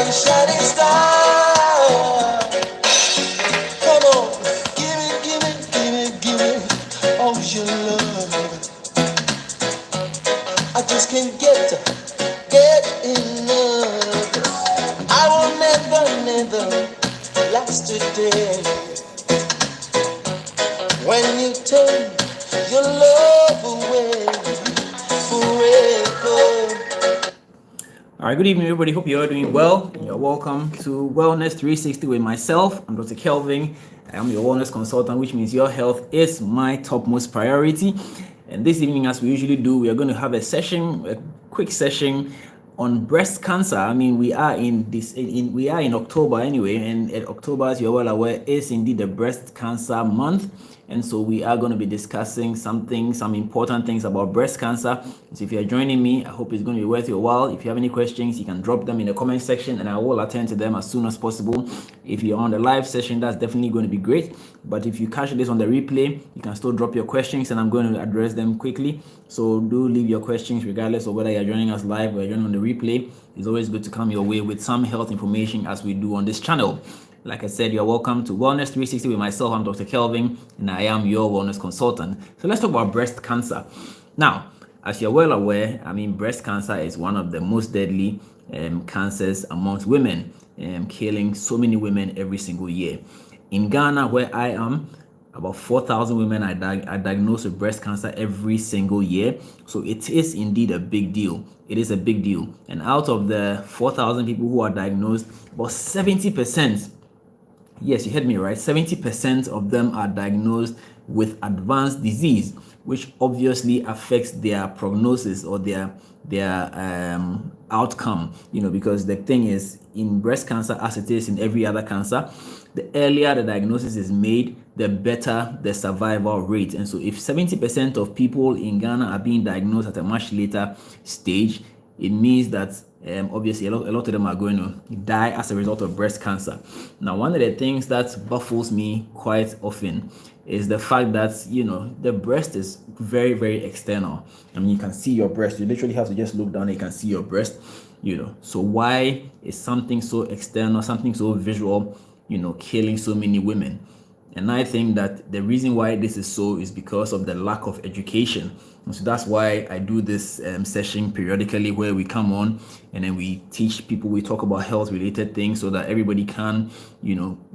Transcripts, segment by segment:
bright shining star. Come on, give it, all your love. I just can't get enough. I will never last a day when you take your love away forever. All right, good evening, everybody. Hope you're all doing well. You're welcome to Wellness 360 with myself. I'm Dr. Kelvin. I am your wellness consultant, which means your health is my topmost priority. And this evening, as we usually do, we are going to have a quick session on breast cancer. I mean, we are in October anyway, and October, as you're well aware, is indeed the breast cancer month. And so we are going to be discussing some important things about breast cancer. So if you're joining me, I hope it's going to be worth your while. If you have any questions, you can drop them in the comment section and I will attend to them as soon as possible. If you're on the live session, that's definitely going to be great. But if you catch this on the replay, you can still drop your questions and I'm going to address them quickly. So do leave your questions regardless of whether you're joining us live or you're joining on the replay. It's always good to come your way with some health information as we do on this channel. Like I said, you're welcome to Wellness 360 with myself. I'm Dr. Kelvin, and I am your wellness consultant. So let's talk about breast cancer. Now, as you're well aware, I mean, breast cancer is one of the most deadly cancers amongst women, killing so many women every single year. In Ghana, where I am, about 4,000 women are diagnosed with breast cancer every single year. So it is indeed a big deal. It is a big deal. And out of the 4,000 people who are diagnosed, about 70%, yes, you heard me right, 70% of them are diagnosed with advanced disease, which obviously affects their prognosis or their outcome, because the thing is, in breast cancer, as it is in every other cancer, the earlier the diagnosis is made, the better the survival rate. And so if 70% of people in Ghana are being diagnosed at a much later stage, it means that obviously a lot of them are going to die as a result of breast cancer. Now, one of the things that baffles me quite often is the fact that, the breast is very, very external. I mean, you can see your breast. You literally have to just look down and you can see your breast, So why is something so external, something so visual, killing so many women? And I think that the reason why this is so is because of the lack of education. And so that's why I do this session periodically where we come on and then we teach people, we talk about health related things so that everybody can,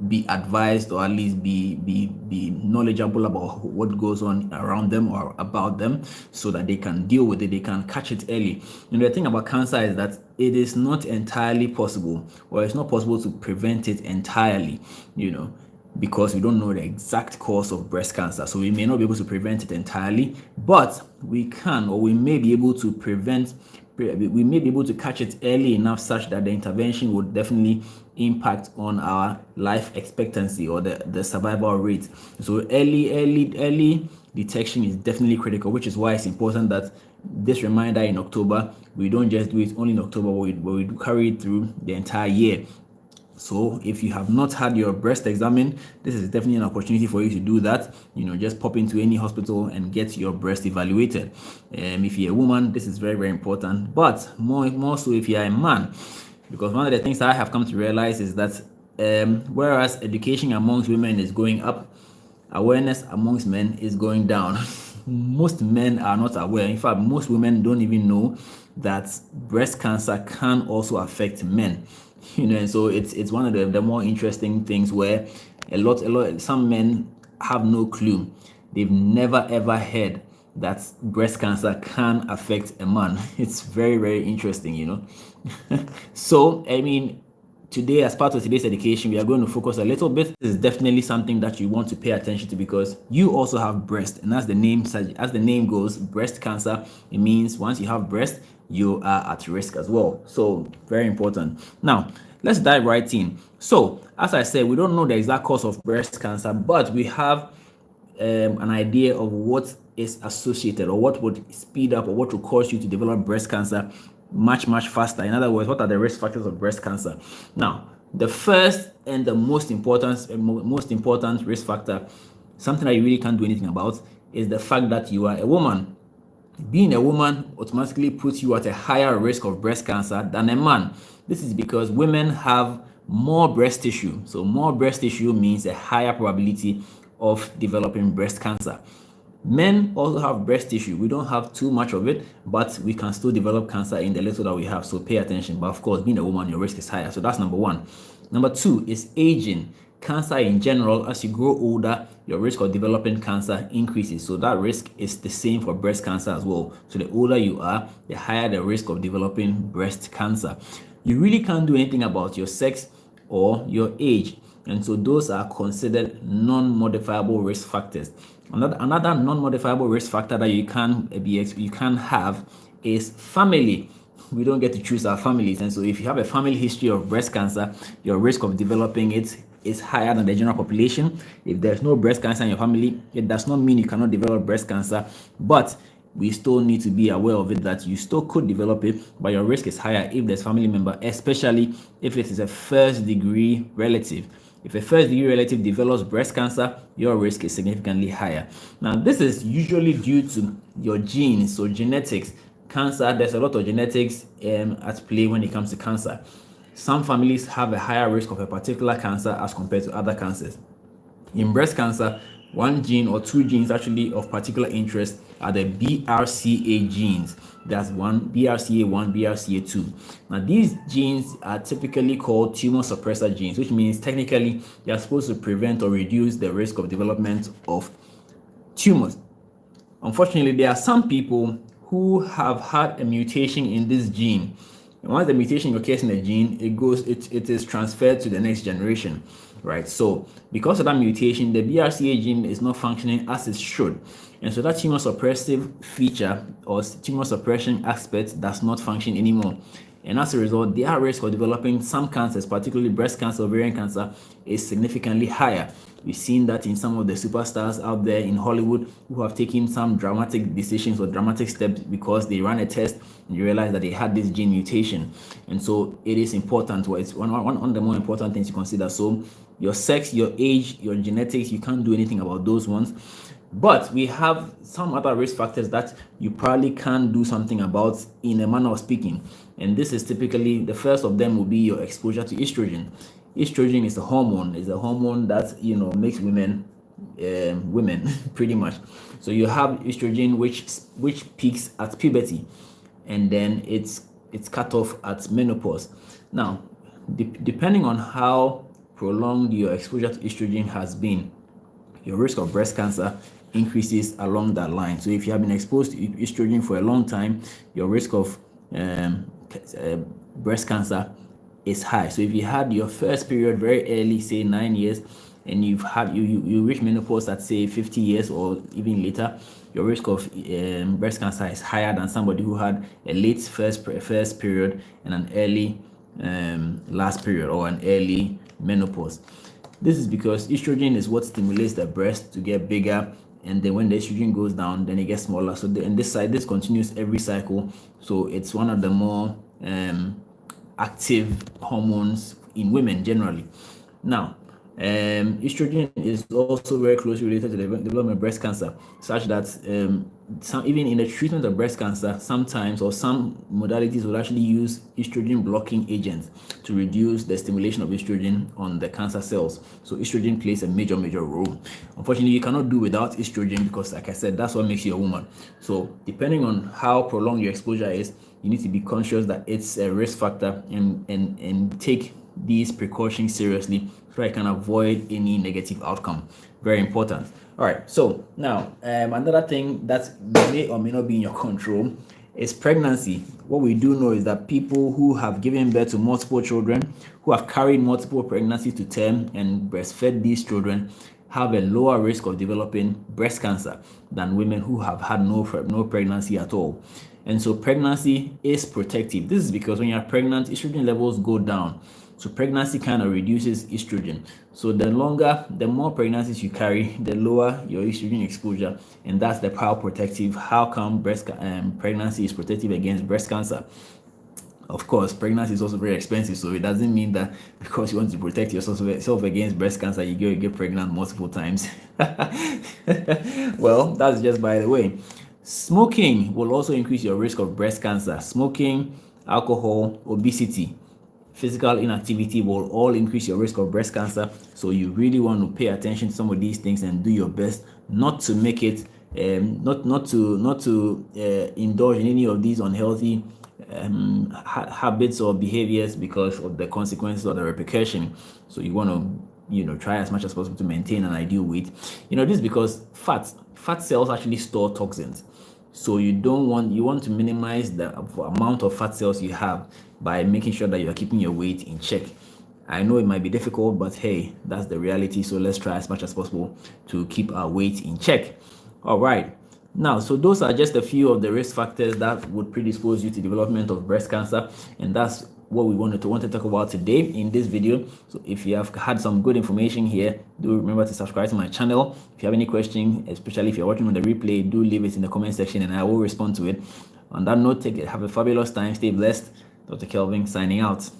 be advised or at least be knowledgeable about what goes on around them or about them so that they can deal with it, they can catch it early. The thing about cancer is that it is not entirely possible, or it's not possible to prevent it entirely, because we don't know the exact cause of breast cancer. So we may not be able to prevent it entirely, but we can, or we may be able to catch it early enough such that the intervention would definitely impact on our life expectancy or the survival rate. So early detection is definitely critical, which is why it's important that this reminder in October, we don't just do it only in October, but we carry it through the entire year. So if you have not had your breast examined, this is definitely an opportunity for you to do that. Just pop into any hospital and get your breast evaluated. If you're a woman, this is very, very important. But more so if you're a man, because one of the things that I have come to realize is that whereas education amongst women is going up, awareness amongst men is going down. Most men are not aware. In fact, most women don't even know that breast cancer can also affect men. And so it's one of the more interesting things where some men have no clue. They've never ever heard that breast cancer can affect a man. It's very, very interesting, So I mean, today, as part of today's education, we are going to focus a little bit. This is definitely something that you want to pay attention to because you also have breast, and as the name goes, breast cancer, it means once you have breast, you are at risk as well. So very important. Now, let's dive right in. So, as I said, we don't know the exact cause of breast cancer, but we have an idea of what is associated or what would speed up or what would cause you to develop breast cancer much faster. In other words, what are the risk factors of breast cancer? Now, the first and the most important risk factor, something that you really can't do anything about, is the fact that you are a woman. Being a woman automatically puts you at a higher risk of breast cancer than a man. This is because women have more breast tissue. So more breast tissue means a higher probability of developing breast cancer. Men also have breast tissue. We don't have too much of it, but we can still develop cancer in the little that we have. So pay attention. But of course, being a woman, your risk is higher. So that's number one. Number two is aging. Cancer in general, as you grow older, your risk of developing cancer increases. So that risk is the same for breast cancer as well. So the older you are, the higher the risk of developing breast cancer. You really can't do anything about your sex or your age. And so those are considered non-modifiable risk factors. Another non-modifiable risk factor that you can have is family. We don't get to choose our families, and so if you have a family history of breast cancer, your risk of developing it is higher than the general population. If there's no breast cancer in your family, it does not mean you cannot develop breast cancer, but we still need to be aware of it that you still could develop it, but your risk is higher if there's family member, especially if it is a first degree relative. If a first degree relative develops breast cancer, your risk is significantly higher. Now, this is usually due to your genes, so genetics. Cancer, there's a lot of genetics at play when it comes to cancer. Some families have a higher risk of a particular cancer as compared to other cancers. In breast cancer, one gene or two genes actually of particular interest are the BRCA genes. That's one BRCA1, BRCA2. Now these genes are typically called tumor suppressor genes, which means technically they are supposed to prevent or reduce the risk of development of tumors. Unfortunately, there are some people who have had a mutation in this gene. And once the mutation occurs in the gene, it is transferred to the next generation, right? So because of that mutation, the BRCA gene is not functioning as it should. And so that tumor suppressive feature or tumor suppression aspect does not function anymore. And as a result, their risk of developing some cancers, particularly breast cancer, ovarian cancer, is significantly higher. We've seen that in some of the superstars out there in Hollywood who have taken some dramatic decisions or dramatic steps because they ran a test and you realize that they had this gene mutation. And so it is important. Well, it's one of the more important things to consider. So your sex, your age, your genetics, you can't do anything about those ones. But we have some other risk factors that you probably can do something about in a manner of speaking. And this is typically, the first of them will be your exposure to estrogen. Estrogen is a hormone. It's a hormone that, makes women women pretty much. So you have estrogen which peaks at puberty, and then it's cut off at menopause. Now, depending on how prolonged your exposure to estrogen has been, your risk of breast cancer increases along that line. So if you have been exposed to estrogen for a long time, your risk of breast cancer is high. So if you had your first period very early, say 9 years, and you reach menopause at say 50 years or even later, your risk of breast cancer is higher than somebody who had a late first period and an early last period or an early menopause. This is because estrogen is what stimulates the breast to get bigger, and then when the estrogen goes down, then it gets smaller. So this continues every cycle. So it's one of the more active hormones in women generally. Now, estrogen is also very closely related to the development of breast cancer, such that even in the treatment of breast cancer, sometimes or some modalities will actually use estrogen blocking agents to reduce the stimulation of estrogen on the cancer cells. So estrogen plays a major role. Unfortunately, you cannot do without estrogen because, like I said, that's what makes you a woman. So depending on how prolonged your exposure is, you need to be conscious that it's a risk factor and take these precautions seriously so I can avoid any negative outcome. Very important. All right, so now another thing that may or may not be in your control is pregnancy. What we do know is that people who have given birth to multiple children, who have carried multiple pregnancies to term and breastfed these children, have a lower risk of developing breast cancer than women who have had no pregnancy at all. And so pregnancy is protective. This is because when you're pregnant, estrogen levels go down. So pregnancy kind of reduces estrogen. So the more pregnancies you carry, the lower your estrogen exposure, and that's the power protective. How come pregnancy is protective against breast cancer? Of course, pregnancy is also very expensive, so it doesn't mean that because you want to protect yourself against breast cancer, you get pregnant multiple times. Well, that's just by the way. Smoking will also increase your risk of breast cancer. Smoking, alcohol, obesity, physical inactivity will all increase your risk of breast cancer. So you really want to pay attention to some of these things and do your best not to make it, not to indulge in any of these unhealthy habits or behaviors because of the consequences or the repercussion. So you want to try as much as possible to maintain an ideal weight. This is because fat cells actually store toxins. So you want to minimize the amount of fat cells you have by making sure that you are keeping your weight in check. I know it might be difficult, but hey, that's the reality. So let's try as much as possible to keep our weight in check. All right. Now, so those are just a few of the risk factors that would predispose you to development of breast cancer, and that's what we want to talk about today in this video. So if you have had some good information here, do remember to subscribe to my channel. If you have any question, especially if you're watching on the replay, do leave it in the comment section and I will respond to it. On that note, have a fabulous time, stay blessed. Dr. Kelvin signing out.